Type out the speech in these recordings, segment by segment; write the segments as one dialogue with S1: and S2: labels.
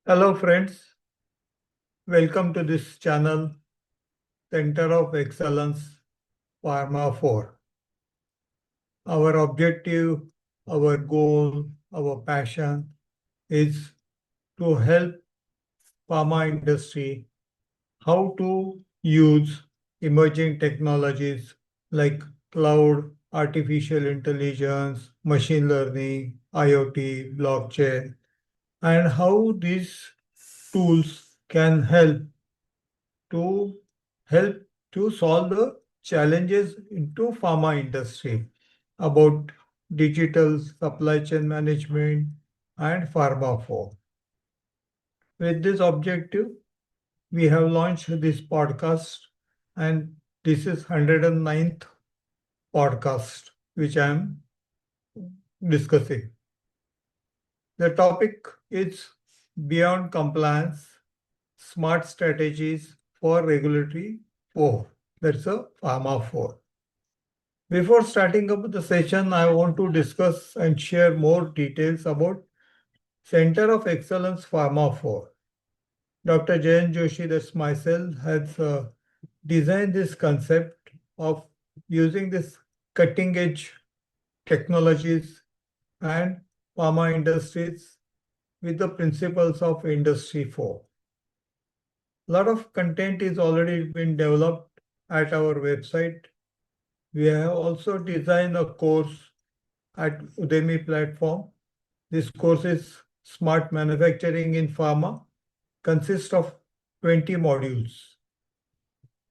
S1: Hello friends, welcome to this channel, Center of Excellence Pharma 4. Our objective, our goal, our passion is to help pharma industry how to use emerging technologies like cloud, artificial intelligence, machine learning, IoT, blockchain, and how these tools can to help to solve the challenges into pharma industry about digital supply chain management and pharma 4. With this objective, we have launched this podcast, and this is 109th podcast which I am discussing. The topic is beyond compliance, smart strategies for regulatory 4. That's a pharma 4. Before starting up the session, I want to discuss and share more details about Center of Excellence Pharma 4. Dr. Jayan Joshi, that's myself, has designed this concept of using this cutting edge technologies and pharma industries with the principles of Industry 4. A lot of content is already been developed at our website. We have also designed a course at Udemy platform. This course is Smart Manufacturing in Pharma, consists of 20 modules.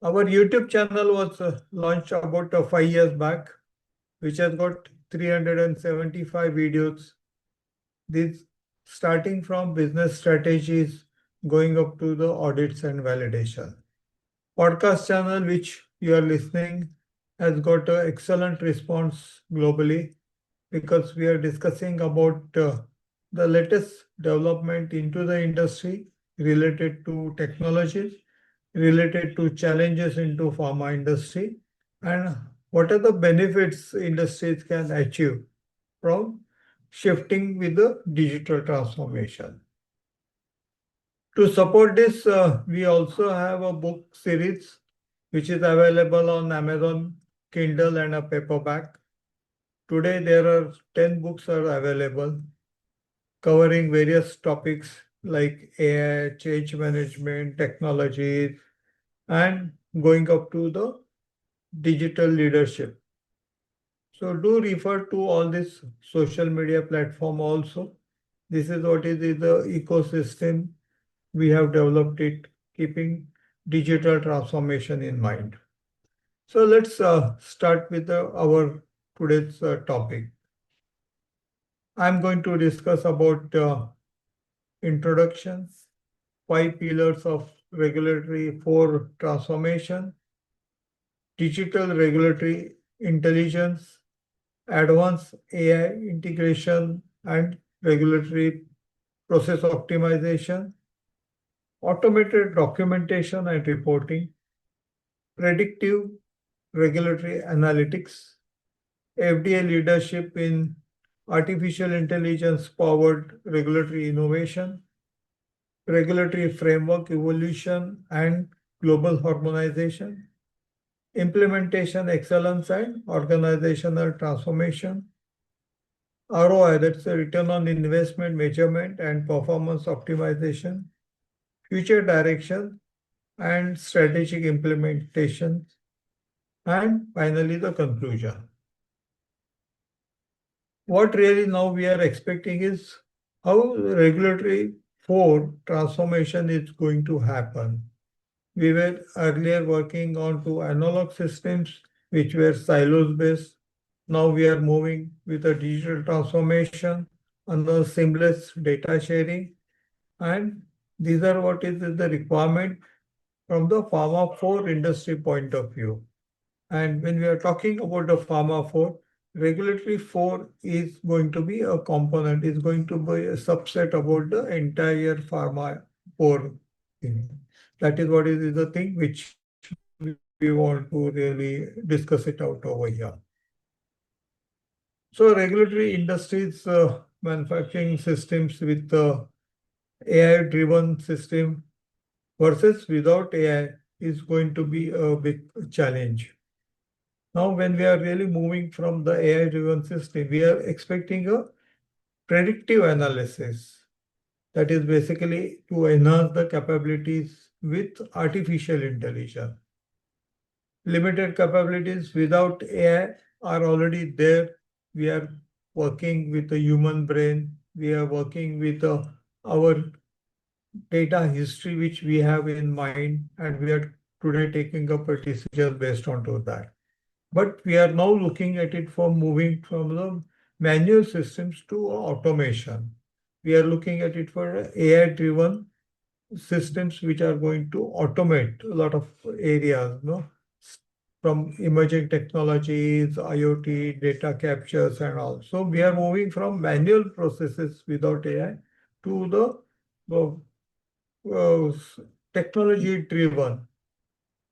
S1: Our YouTube channel was launched about 5 years back, which has got 375 videos. These starting from business strategies, going up to the audits and validation. Podcast channel, which you are listening, has got an excellent response globally because we are discussing about the latest development into the industry related to technologies, related to challenges into pharma industry, and what are the benefits industries can achieve from shifting with the digital transformation. To support this, we also have a book series which is available on Amazon, Kindle, and a paperback. Today, there are 10 books are available covering various topics like AI, change management, technologies, and going up to the digital leadership. So do refer to all this social media platform also. This is what is the ecosystem we have developed it, keeping digital transformation in mind. So let's start with our today's topic. I'm going to discuss about introduction, 5 pillars of regulatory 4 transformation, digital regulatory intelligence, advanced AI integration and regulatory process optimization, automated documentation and reporting, predictive regulatory analytics, FDA leadership in artificial intelligence powered regulatory innovation, regulatory framework evolution and global harmonization, implementation excellence and organizational transformation, ROI, that's a return on investment measurement and performance optimization, future direction and strategic implementation, and finally the conclusion. What really now we are expecting is how regulatory 4 transformation is going to happen. We were earlier working on two analog systems which were silos based. Now we are moving with a digital transformation and the seamless data sharing. And these are what is the requirement from the Pharma 4 industry point of view. And when we are talking about the Pharma 4, regulatory 4 is going to be a component, is going to be a subset about the entire Pharma 4 thing. That is what is the thing which we want to really discuss it out over here. So regulatory industries, manufacturing systems with AI-driven system versus without AI is going to be a big challenge. Now, when we are really moving from the AI-driven system, we are expecting a predictive analysis. That is basically to enhance the capabilities with artificial intelligence. Limited capabilities without AI are already there. We are working with the human brain. We are working with our data history, which we have in mind, and we are today taking up a decision based on to that. But we are now looking at it for moving from the manual systems to automation. We are looking at it for AI-driven systems which are going to automate a lot of areas, from emerging technologies, IoT, data captures, and all. So we are moving from manual processes without AI to the technology driven.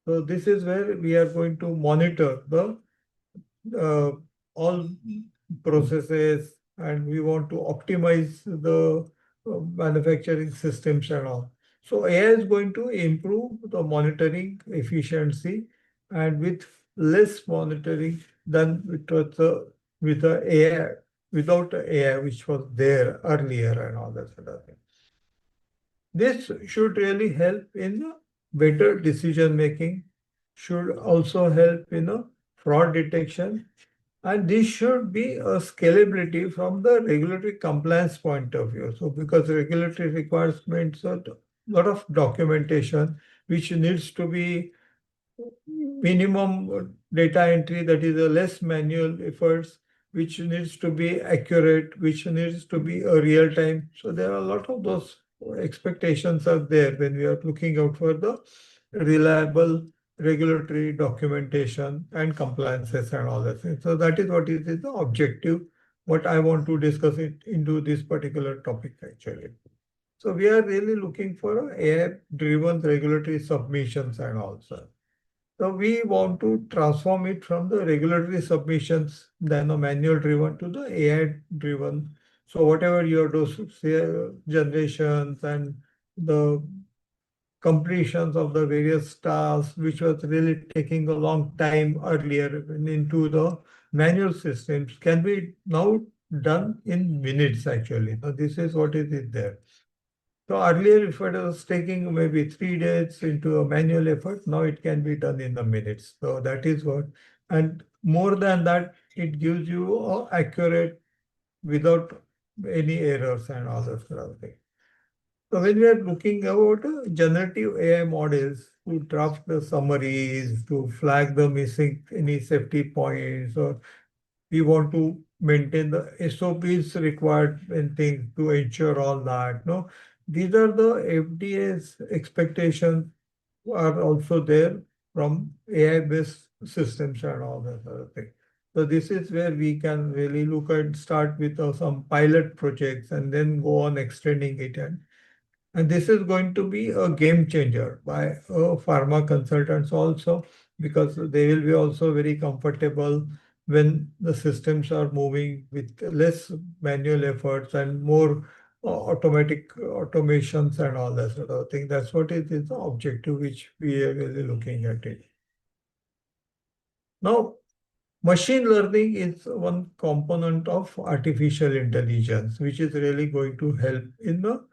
S1: So this is where we are going to monitor the uh, all processes, and we want to optimize the manufacturing systems and all. So AI is going to improve the monitoring efficiency, and with less monitoring than with the AI, without the AI which was there earlier and all that sort of thing. This should really help in better decision making, should also help in fraud detection, and this should be a scalability from the regulatory compliance point of view. So because regulatory requirements a lot of documentation which needs to be minimum data entry, that is a less manual efforts, which needs to be accurate, which needs to be a real time. So there are a lot of those expectations are there when we are looking out for the reliable regulatory documentation and compliances and all that. So that is what is the objective, what I want to discuss it into this particular topic actually. So we are really looking for AI-driven regulatory submissions and also. So we want to transform it from the regulatory submissions, then a manual driven to the AI driven. So whatever your generations and the completions of the various tasks, which was really taking a long time earlier into the manual systems, can be now done in minutes actually. So this is what is it there. So earlier, if it was taking maybe 3 days into a manual effort, now it can be done in the minutes. So that is what, and more than that, it gives you accurate without any errors and all that sort of thing. So when we are looking about generative AI models to draft the summaries, to flag the missing any safety points, or we want to maintain the SOPs required and things to ensure all that. No, these are the FDA's expectations are also there from AI-based systems and all that other thing. So this is where we can really look at start with some pilot projects and then go on extending it, and this is going to be a game changer by pharma consultants also, because they will be also very comfortable when the systems are moving with less manual efforts and more automatic automations and all that sort of thing. That's what it is the objective which we are really looking at it. Now, machine learning is one component of artificial intelligence, which is really going to help in the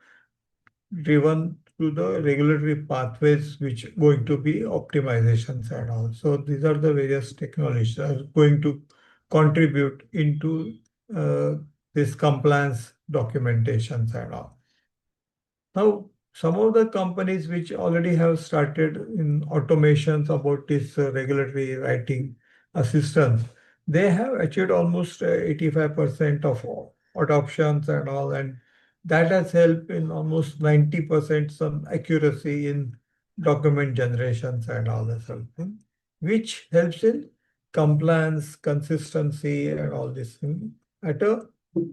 S1: driven to the regulatory pathways which going to be optimizations and all. So these are the various technologies that are going to contribute into uh, this compliance documentations and all. Now, some of the companies which already have started in automations about this regulatory writing assistance, they have achieved almost 85% of adoptions and all, and that has helped in almost 90% some accuracy in document generations and all that sort of thing, which helps in compliance, consistency, and all this thing at a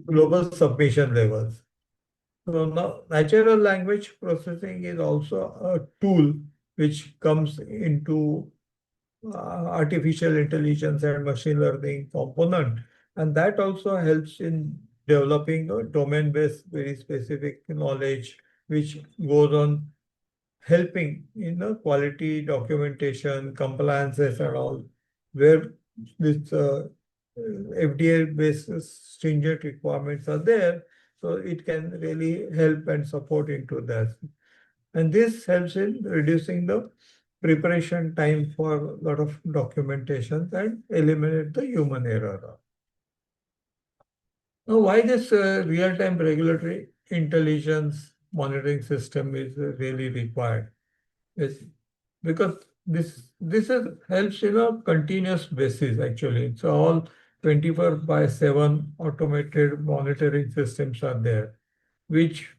S1: global submission levels. So now natural language processing is also a tool which comes into artificial intelligence and machine learning component. And that also helps in developing a domain-based, very specific knowledge which goes on helping in the quality documentation, compliances and all, where this FDA-based stringent requirements are there, so it can really help and support into that. And this helps in reducing the preparation time for a lot of documentation and eliminate the human error. Now, why this real-time regulatory intelligence monitoring system is really required? Is because this is helps in a continuous basis actually. So all 24/7 automated monitoring systems are there, which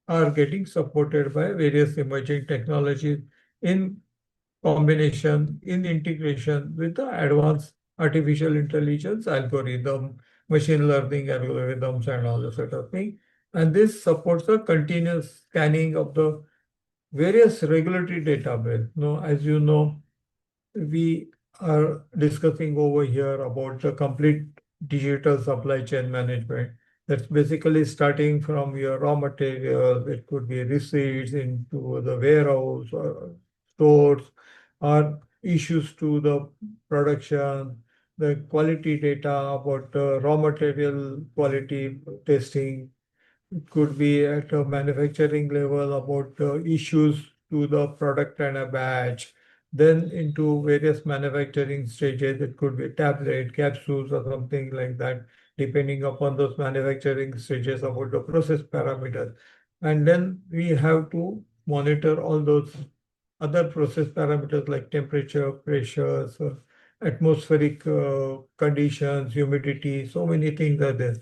S1: are getting supported by various emerging technologies in combination, in integration with the advanced artificial intelligence algorithm, machine learning algorithms, and all the sort of thing. And this supports the continuous scanning of the various regulatory database. Now, as you know, we are discussing over here about the complete digital supply chain management. That's basically starting from your raw material, it could be receipts into the warehouse or stores, or issues to the production, the quality data about the raw material quality testing, it could be at a manufacturing level about issues to the product and a batch. Then into various manufacturing stages, it could be tablet, capsules, or something like that, depending upon those manufacturing stages about the process parameters. And then we have to monitor all those other process parameters like temperature, pressures, atmospheric conditions, humidity, so many things are there.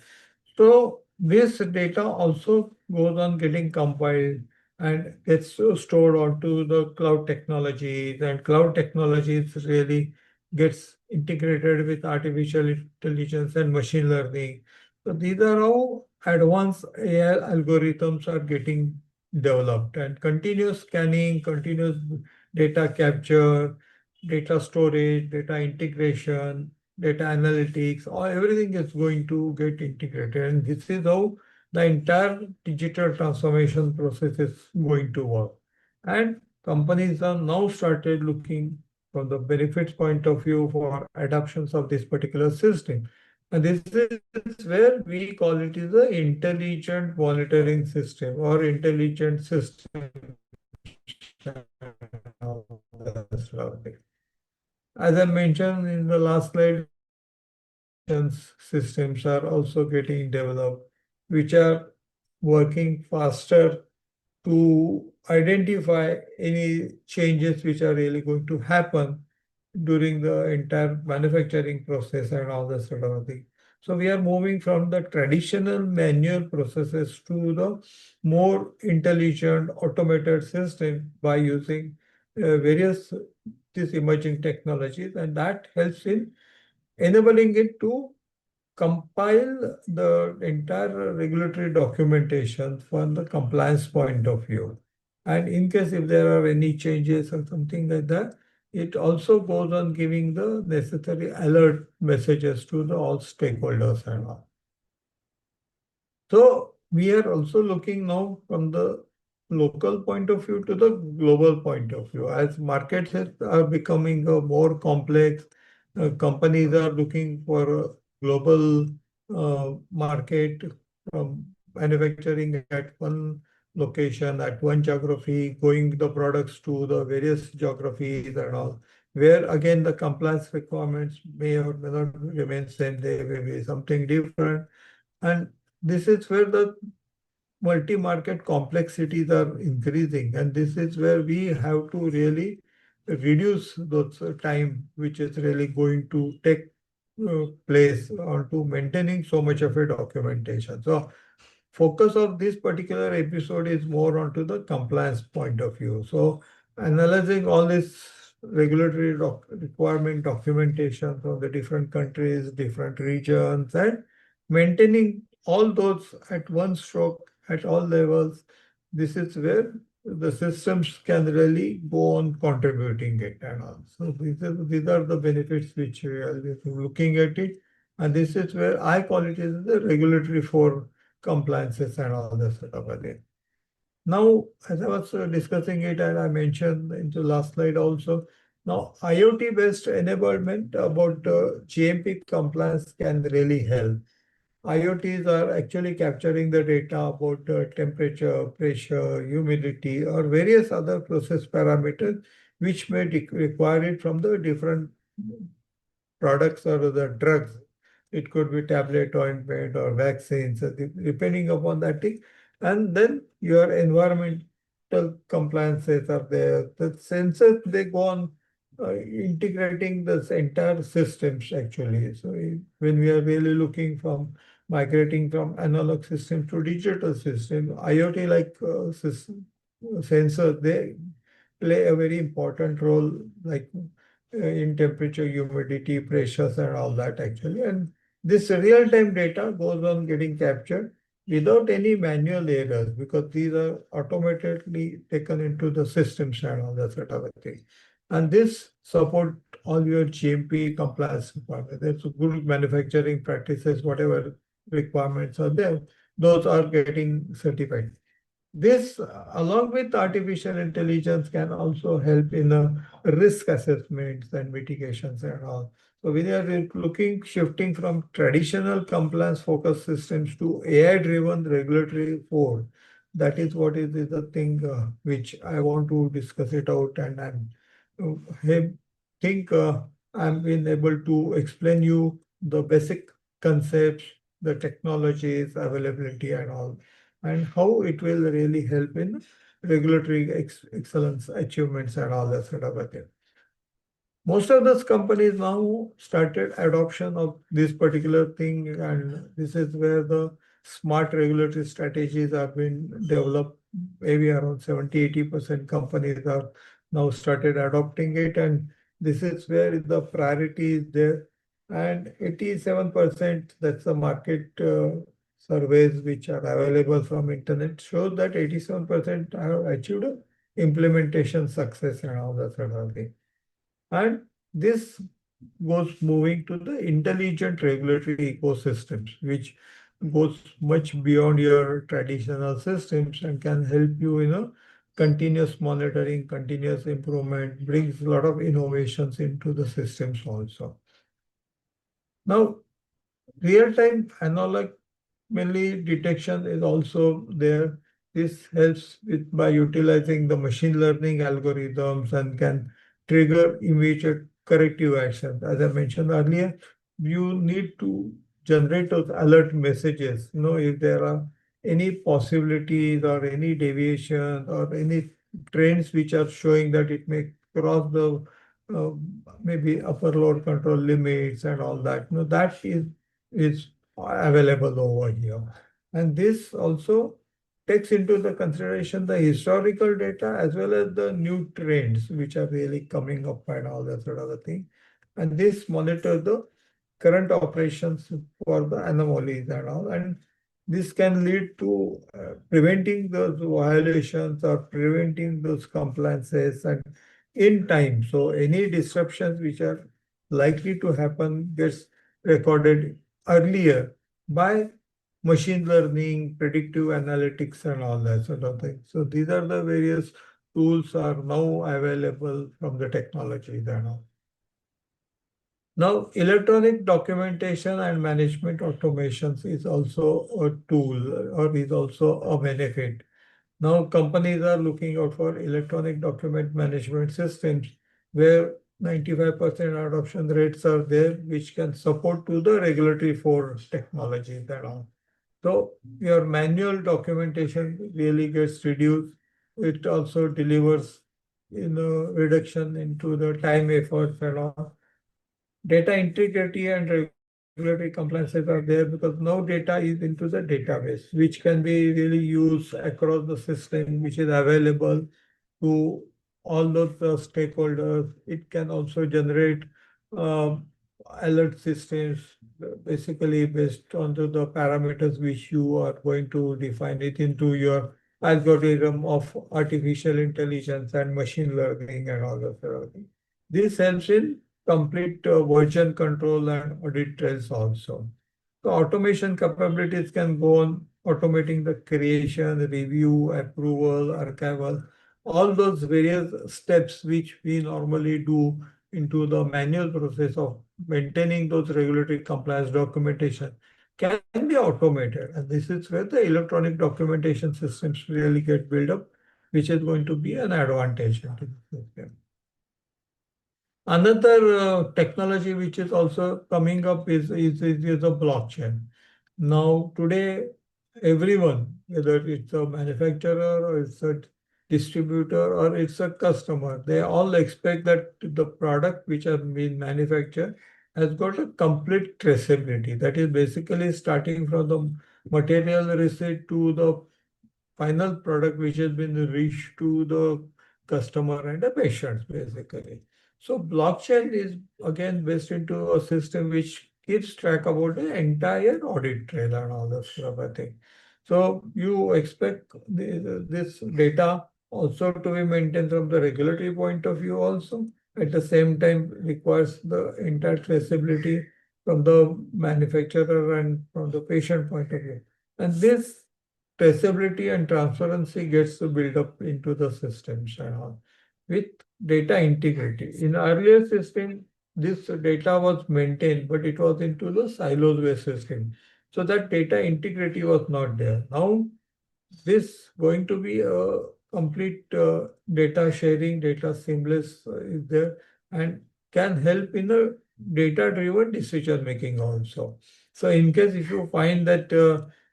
S1: So this data also goes on getting compiled and gets stored onto the cloud technologies, and cloud technologies really gets integrated with artificial intelligence and machine learning. So these are how advanced AI algorithms are getting developed, and continuous scanning, continuous data capture, data storage, data integration, data analytics, all everything is going to get integrated. And this is how the entire digital transformation process is going to work. And companies are now started looking from the benefits point of view for adoptions of this particular system. And this is where we call it is the intelligent monitoring system or intelligent system. As I mentioned in the last slide, systems are also getting developed, which are working faster to identify any changes which are really going to happen during the entire manufacturing process and all that sort of thing. So we are moving from the traditional manual processes to the more intelligent automated system by using various these emerging technologies, and that helps in enabling it to compile the entire regulatory documentation from the compliance point of view. And in case if there are any changes or something like that, it also goes on giving the necessary alert messages to the all stakeholders and all. So we are also looking now from the local point of view to the global point of view. As markets are becoming more complex, companies are looking for a global market, manufacturing at one location, at one geography, going the products to the various geographies and all, where again the compliance requirements may or may not remain same, they may be something different. And this is where the multi-market complexities are increasing, and this is where we have to really reduce those time which is really going to take place onto maintaining so much of a documentation. So focus of this particular episode is more onto the compliance point of view. So analyzing all this regulatory requirement documentation from the different countries, different regions, and maintaining all those at one stroke at all levels, this is where the systems can really go on contributing it and all. So these are the benefits which we are looking at it. And this is where I call it is the regulatory for compliances and all that sort of a thing. Now, as I was discussing it, and I mentioned in the last slide also, now IoT-based enablement about GMP compliance can really help. IoTs are actually capturing the data about temperature, pressure, humidity, or various other process parameters which may require it from the different products or the drugs. It could be tablet, ointment, or vaccines, depending upon that thing. And then your environmental compliances are there. The sensors, they go on integrating this entire systems actually. So when we are really looking from migrating from analog system to digital system, IoT like system, sensors, they play a very important role, like in temperature, humidity, pressures, and all that actually. And this real-time data goes on getting captured without any manual errors because these are automatically taken into the systems and all that sort of a thing. And this support all your GMP compliance requirements. There's good manufacturing practices, whatever requirements are there, those are getting certified. This, along with artificial intelligence, can also help in risk assessments and mitigations and all. So we are looking shifting from traditional compliance-focused systems to AI-driven regulatory force. That is what is the thing which I want to discuss it out, and I think I'm been able to explain you the basic concepts, the technologies, availability, and all, and how it will really help in regulatory excellence achievements and all that sort of a thing. Most of those companies now started adoption of this particular thing, and this is where the smart regulatory strategies have been developed. Maybe around 70-80% companies are now started adopting it, and this is where the priority is there. And 87%, that's the market surveys which are available from internet, show that 87% have achieved implementation success and all that sort of thing. And this goes moving to the intelligent regulatory ecosystems, which goes much beyond your traditional systems and can help you in a continuous monitoring, continuous improvement, brings a lot of innovations into the systems also. Now, real-time analog mainly detection is also there. This helps with by utilizing the machine learning algorithms and can trigger immediate corrective actions. As I mentioned earlier, you need to generate those alert messages. You know, if there are any possibilities or any deviation or any trends which are showing that it may cross the uh, maybe upper load control limits and all that. You know, that is available over here. And this also takes into the consideration the historical data as well as the new trends which are really coming up and all that sort of a thing. And this monitor the current operations for the anomalies and all. And this can lead to preventing those violations or preventing those compliances and in time. So any disruptions which are likely to happen gets recorded earlier by machine learning, predictive analytics, and all that sort of thing. So these are the various tools are now available from the technology and all. Now, electronic documentation and management automations is also a tool or is also a benefit. Now, companies are looking out for electronic document management systems where 95% adoption rates are there, which can support to the regulatory for technology and all. So your manual documentation really gets reduced. It also delivers reduction into the time efforts and all. Data integrity and regulatory compliances are there because now data is into the database, which can be really used across the system, which is available to all those stakeholders. It can also generate um, alert systems, basically based on the parameters which you are going to define it into your algorithm of artificial intelligence and machine learning and all that sort of thing. This helps in complete version control and audit trails also. So automation capabilities can go on automating the creation, review, approval, archival, all those various steps which we normally do into the manual process of maintaining those regulatory compliance documentation can be automated. And this is where the electronic documentation systems really get built up, which is going to be an advantage into the system. Another technology which is also coming up is a blockchain. Now, today, everyone, whether it's a manufacturer or it's a distributor or it's a customer, they all expect that the product which has been manufactured has got a complete traceability. That is basically starting from the material receipt to the final product which has been reached to the customer and the patients basically. So blockchain is again based into a system which keeps track about the entire audit trail and all that sort of thing. So you expect this data also to be maintained from the regulatory point of view also. At the same time requires the entire traceability from the manufacturer and from the patient point of view. And this traceability and transparency gets built up into the systems and all with data integrity. In earlier system, this data was maintained, but it was into the silos based system. So that data integrity was not there. Now this going to be a complete data sharing, data seamless is there and can help in the data driven decision making also. So in case if you find that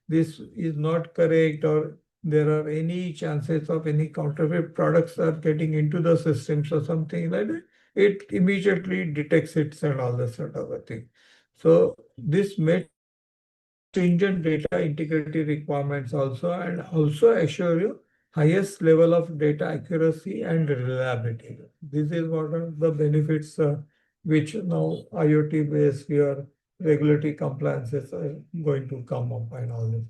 S1: this is not correct or there are any chances of any counterfeit products are getting into the systems or something like that, it immediately detects it and all that sort of a thing. So this made stringent data integrity requirements also and also assure you highest level of data accuracy and reliability. This is what are the benefits which now IoT based your regulatory compliances are going to come up and all this.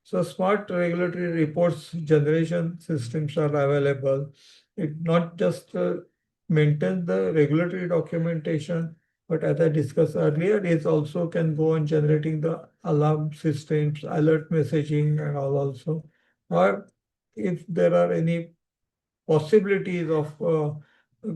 S1: So smart regulatory reports generation systems are available. It not just maintains the regulatory documentation, but as I discussed earlier, it also can go on generating the alarm systems, alert messaging and all also. Or if there are any possibilities of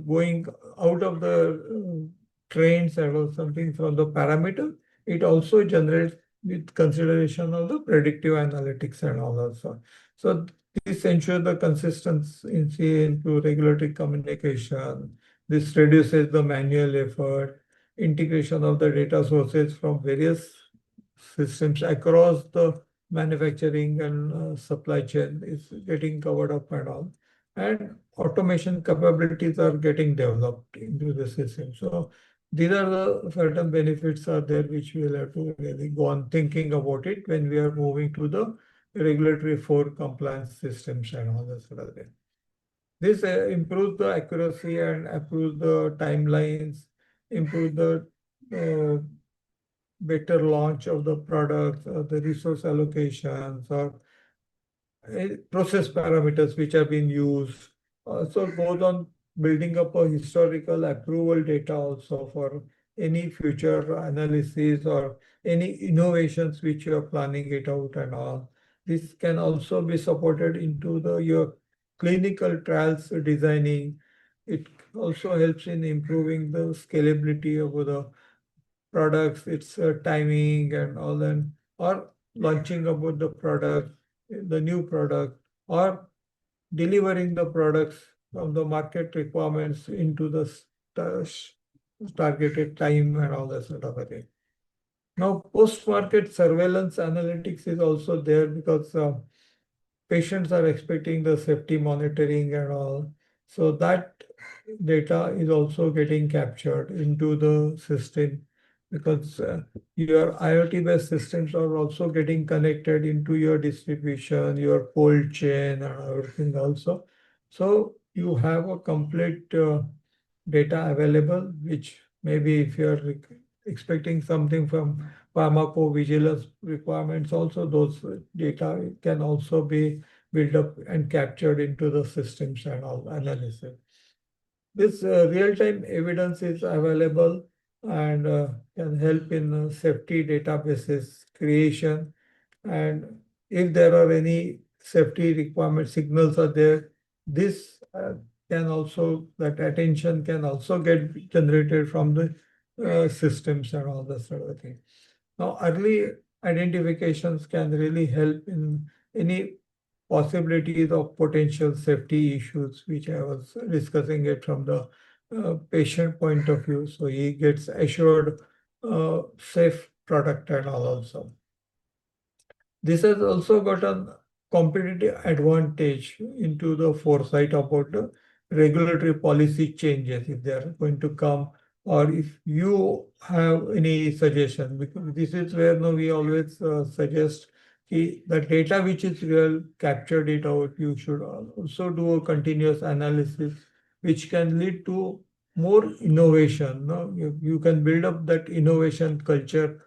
S1: going out of the trains or something from the parameter, it also generates with consideration of the predictive analytics and all also. So this ensures the consistency into regulatory communication. This reduces the manual effort, integration of the data sources from various systems across the manufacturing and supply chain is getting covered up and all. And automation capabilities are getting developed into the system. So these are the certain benefits are there which we'll have to really go on thinking about it when we are moving to the regulatory for compliance systems and all that sort of thing. This improves the accuracy and improves the timelines, improves the uh, better launch of the products, the resource allocations, or process parameters which have been used. So it goes on building up a historical approval data also for any future analysis or any innovations which you are planning it out and all. This can also be supported into the your clinical trials designing. It also helps in improving the scalability of the products, its timing and all that, or launching about the product, the new product, or delivering the products from the market requirements into the targeted time and all that sort of a thing. Now, post-market surveillance analytics is also there because patients are expecting the safety monitoring and all. So that data is also getting captured into the system because your IoT-based systems are also getting connected into your distribution, your cold chain and everything also. So you have a complete data available, which maybe if you're expecting something from pharmacovigilance requirements also, those data can also be built up and captured into the systems and all analysis. This real-time evidence is available and can help in safety databases creation and if there are any safety requirement signals are there, this can also, that attention can also get generated from the systems and all that sort of thing. Now, early identifications can really help in any possibilities of potential safety issues, which I was discussing it from the patient point of view. So he gets assured safe product and all also. This has also got a competitive advantage into the foresight about the regulatory policy changes if they are going to come, or if you have any suggestion, because this is where no, we always suggest the data which is real, captured it out. You should also do a continuous analysis, which can lead to more innovation. No? You can build up that innovation culture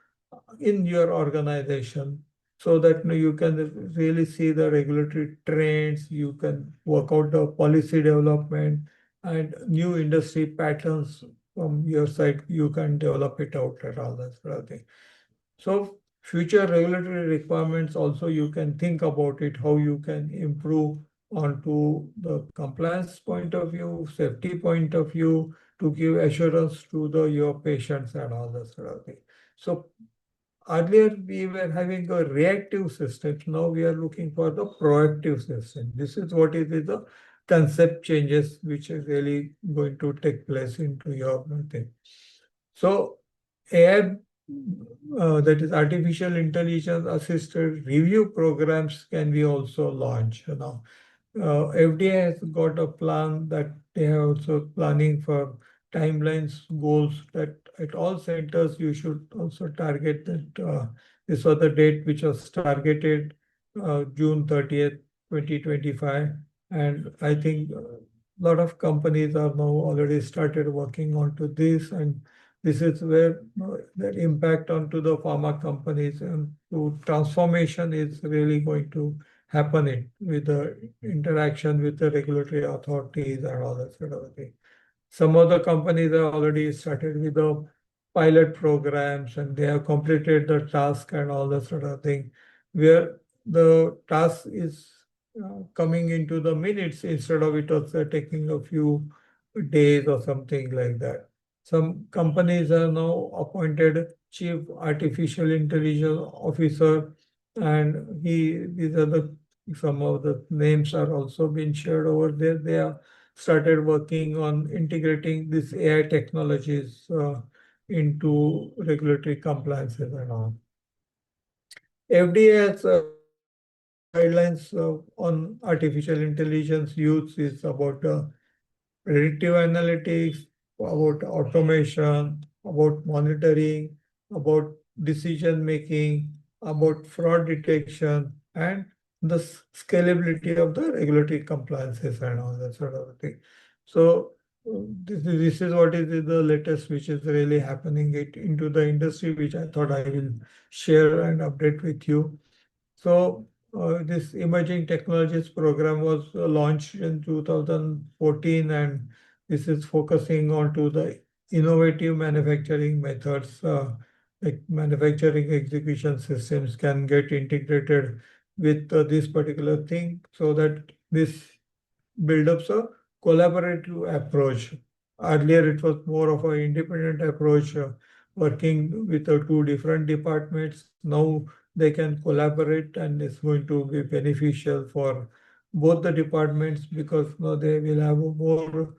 S1: in your organization so that you can really see the regulatory trends, you can work out the policy development and new industry patterns from your side, you can develop it out and all that sort of thing. So future regulatory requirements also you can think about it, how you can improve onto the compliance point of view, safety point of view, to give assurance to the your patients and all that sort of thing. So earlier we were having a reactive system. Now we are looking for the proactive system. This is what is the concept changes which is really going to take place into your thing. So AI, that is artificial intelligence assisted review programs can be also launched. FDA has got a plan that they are also planning for timelines, goals that at all centers you should also target that. This was the date which was targeted June 30th, 2025. And I think a lot of companies are now already started working onto this. And this is where the impact onto the pharma companies and to transformation is really going to happening with the interaction with the regulatory authorities and all that sort of thing. Some of the companies have already started with the pilot programs and they have completed the task and all that sort of thing, where the task is coming into the minutes instead of it also taking a few days or something like that. Some companies have now appointed chief artificial intelligence officer, and these are the some of the names are also being shared over there. They have started working on integrating these AI technologies into regulatory compliances and all. FDA has guidelines on artificial intelligence use is about predictive analytics, about automation, about monitoring, about decision making, about fraud detection, and the scalability of the regulatory compliances and all that sort of thing. So this is what is the latest which is really happening into the industry, which I thought I will share and update with you. So this emerging technologies program was launched in 2014, and this is focusing on to the innovative manufacturing methods, like manufacturing execution systems can get integrated with this particular thing, so that this build up a collaborative approach. Earlier, it was more of an independent approach, working with the two different departments. Now they can collaborate, and it's going to be beneficial for both the departments because now they will have a more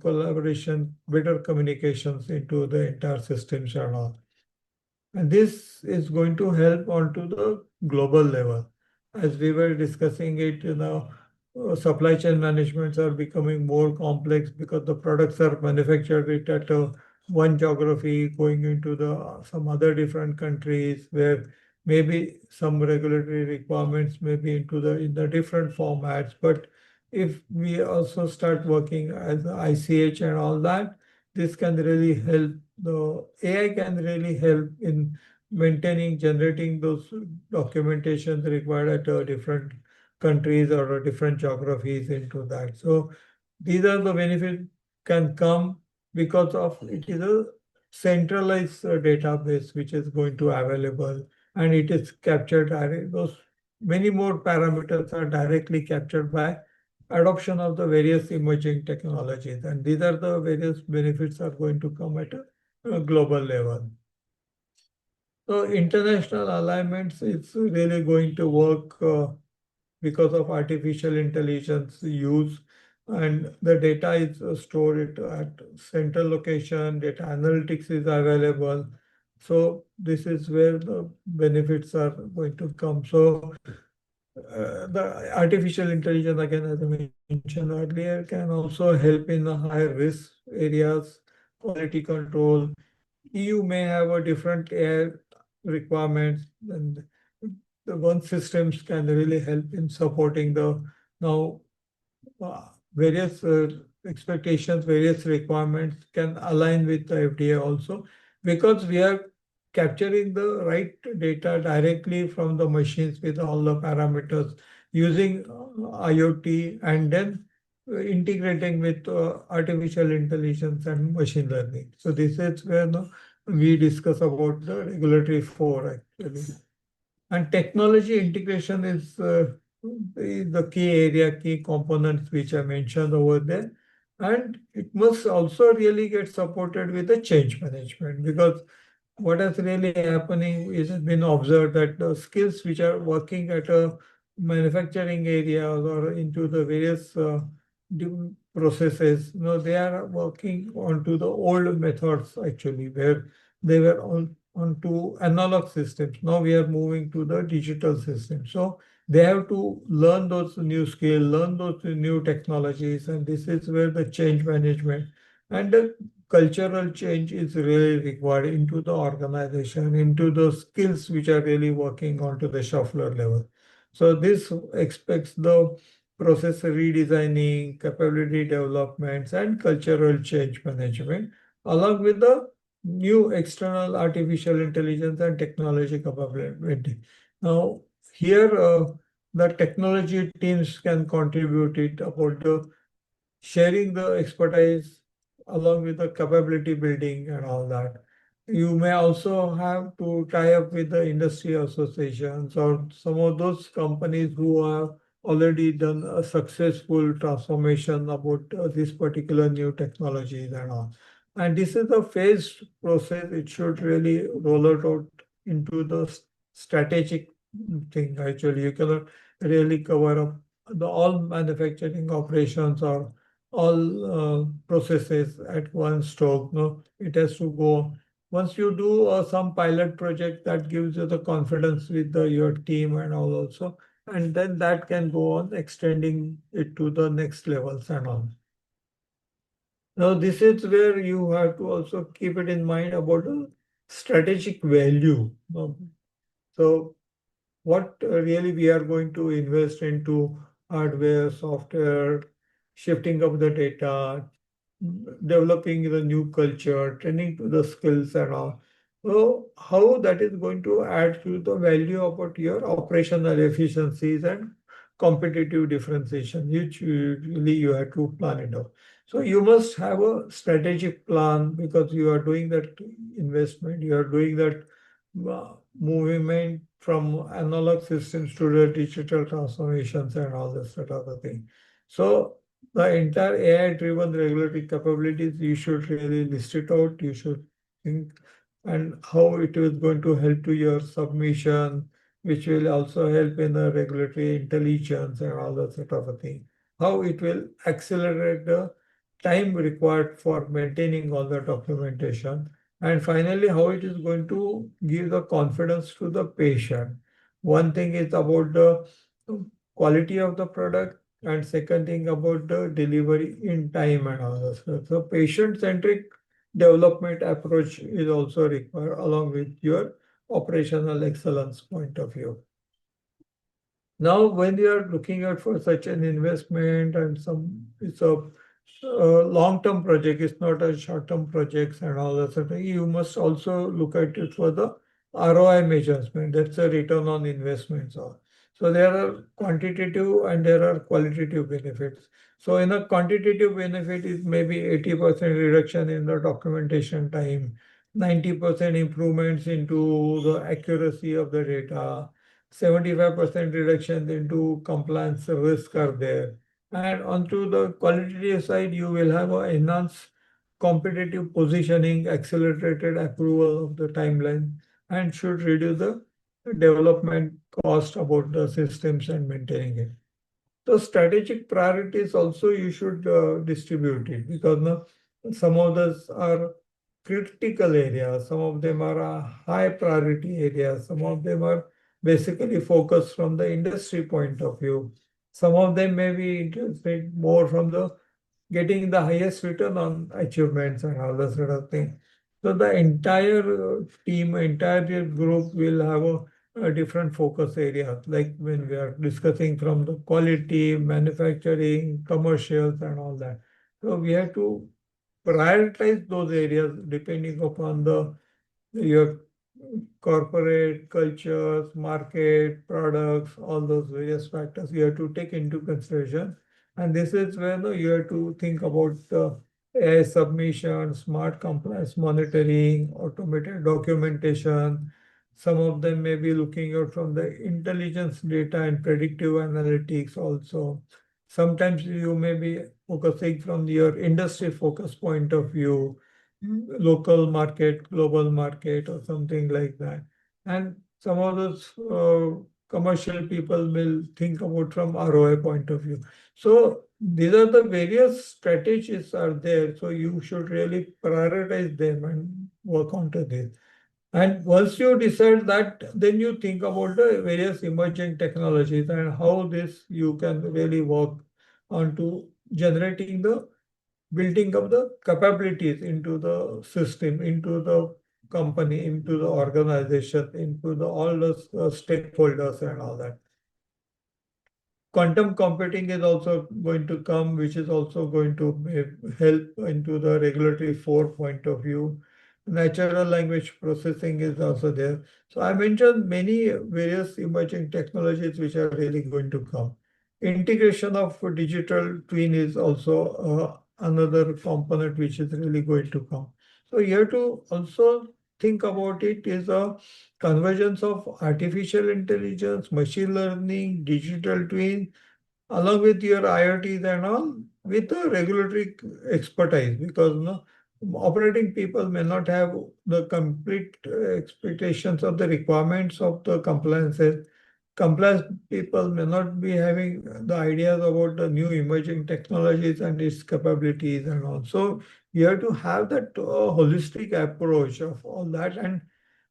S1: collaboration, better communications into the entire systems and all. And this is going to help onto the global level. As we were discussing it, supply chain managements are becoming more complex because the products are manufactured it at one geography going into the some other different countries where maybe some regulatory requirements may be into the in the different formats. But if we also start working as ICH and all that, this can really help. The AI can really help in maintaining, generating those documentations required at different countries or different geographies into that. So these are the benefits can come because of it is a centralized database which is going to available, and it is captured those many more parameters are directly captured by adoption of the various emerging technologies. And these are the various benefits are going to come at a global level. So international alignments is really going to work because of artificial intelligence use, and the data is stored at central location, data analytics is available. So this is where the benefits are going to come. So the artificial intelligence, again, as I mentioned earlier, can also help in the higher risk areas, quality control. EU may have a different air requirements, and the one systems can really help in supporting the now various expectations, various requirements can align with the FDA also, because we are capturing the right data directly from the machines with all the parameters using IoT, and then integrating with artificial intelligence and machine learning. So this is where we discuss about the regulatory four actually. And technology integration is the key area, key components which I mentioned over there. And it must also really get supported with the change management, because what has really happening is it's been observed that the skills which are working at a manufacturing areas or into the various processes, they are working onto the old methods actually, where they were onto analog systems. Now we are moving to the digital system. So they have to learn those new skills, learn those new technologies, and this is where the change management and the cultural change is really required into the organization, into the skills which are really working onto the shop floor level. So this expects the process redesigning, capability developments, and cultural change management, along with the new external artificial intelligence and technology capability. Now, here the technology teams can contribute it about the sharing the expertise along with the capability building and all that. You may also have to tie up with the industry associations or some of those companies who have already done a successful transformation about this particular new technologies and all. And this is a phased process. It should really roll it out into the strategic thing. Actually, you cannot really cover up the all manufacturing operations or all processes at one stroke. No, it has to go. Once you do some pilot project, that gives you the confidence with your team and all also, and then that can go on extending it to the next levels and all. Now, this is where you have to also keep it in mind about the strategic value. So what really we are going to invest into hardware, software, shifting of the data, developing the new culture, training to the skills and all. So how that is going to add to the value about your operational efficiencies and competitive differentiation, which really you have to plan it out. So you must have a strategic plan, because you are doing that investment, you are doing that movement from analog systems to the digital transformations and all this sort of a thing. So the entire AI-driven regulatory capabilities, you should really list it out. You should think and how it is going to help to your submission, which will also help in the regulatory intelligence and all that sort of a thing. How it will accelerate the time required for maintaining all the documentation. And finally, how it is going to give the confidence to the patient. One thing is about the quality of the product, and second thing about the delivery in time and all that stuff. So patient-centric development approach is also required along with your operational excellence point of view. Now, when you are looking at for such an investment and it's a long-term project, it's not a short-term projects and all that sort of thing, you must also look at it for the ROI measurement. That's a return on investments. So there are quantitative and there are qualitative benefits. So in a quantitative benefit is maybe 80% reduction in the documentation time, 90% improvements into the accuracy of the data, 75% reduction into compliance risk are there. And onto the qualitative side, you will have an enhanced competitive positioning, accelerated approval of the timeline, and should reduce the development cost about the systems and maintaining it. So strategic priorities also you should distribute it, because no, some of those are critical areas, some of them are high priority areas, some of them are basically focused from the industry point of view. Some of them may be interested more from the getting the highest return on achievements and all that sort of thing. So the entire team, entire group will have a different focus area, like when we are discussing from the quality, manufacturing, commercials, and all that. So we have to prioritize those areas depending upon the your corporate cultures, market, products, all those various factors you have to take into consideration. And this is where you have to think about the AI submission, smart compliance monitoring, automated documentation. Some of them may be looking out from the intelligence data and predictive analytics also. Sometimes you may be focusing from your industry focus point of view, local market, global market, or something like that. And some of those commercial people will think about from ROI point of view. So these are the various strategies are there. So you should really prioritize them and work onto this. And once you decide that, then you think about the various emerging technologies and how this you can really work onto generating the building up the capabilities into the system, into the company, into the organization, into the all the stakeholders and all that. Quantum computing is also going to come, which is also going to help into the regulatory four point of view. Natural language processing is also there. So I mentioned many various emerging technologies which are really going to come. Integration of digital twin is also another component which is really going to come. So you have to also think about it is a convergence of artificial intelligence, machine learning, digital twin, along with your IoTs and all, with the regulatory expertise, because operating people may not have the complete expectations of the requirements of the compliances. Compliance people may not be having the ideas about the new emerging technologies and its capabilities and all. So you have to have that holistic approach of all that, and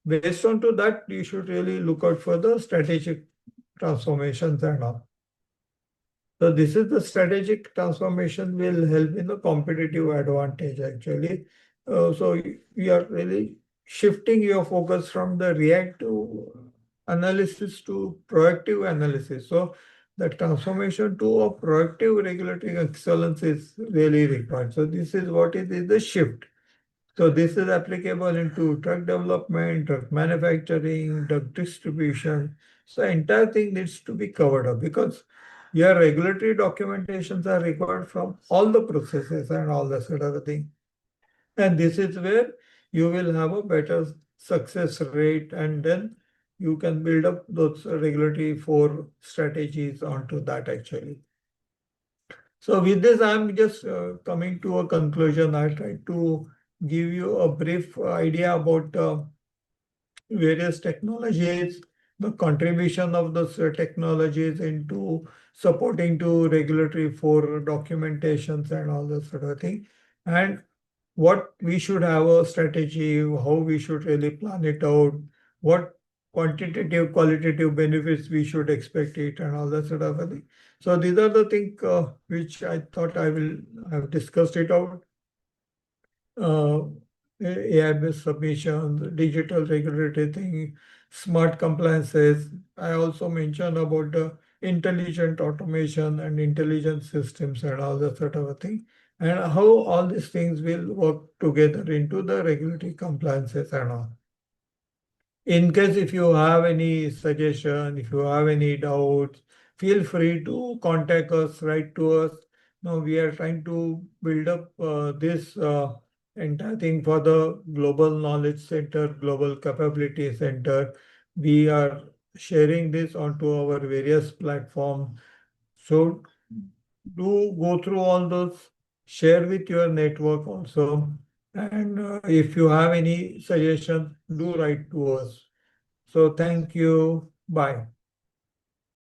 S1: based on to that, you should really look out for the strategic transformations and all. So this is the strategic transformation will help in the competitive advantage actually. You are really shifting your focus from the reactive analysis to proactive analysis. So the transformation to a proactive regulatory excellence is really required. So this is what it is the shift. So this is applicable into drug development, drug manufacturing, drug distribution. So entire thing needs to be covered up, because your regulatory documentations are required from all the processes and all that sort of a thing. And this is where you will have a better success rate, and then you can build up those regulatory four strategies onto that actually. So with this, I'm just coming to a conclusion. I tried to give you a brief idea about various technologies, the contribution of those technologies into supporting to regulatory for documentations and all that sort of thing, and what we should have a strategy, how we should really plan it out, what quantitative, qualitative benefits we should expect it, and all that sort of a thing. So these are the things which I thought I will have discussed it out. uh, AI-based submissions, digital regulatory thing, smart compliances. I also mentioned about the intelligent automation and intelligent systems and all that sort of a thing, and how all these things will work together into the regulatory compliances and all. In case if you have any suggestion, if you have any doubts, feel free to contact us, write to us. Now we are trying to build up this entire thing for the Global Knowledge Center, Global Capability Center. We are sharing this onto our various platforms. So do go through all those, share with your network also. And if you have any suggestions, do write to us. So thank you. Bye.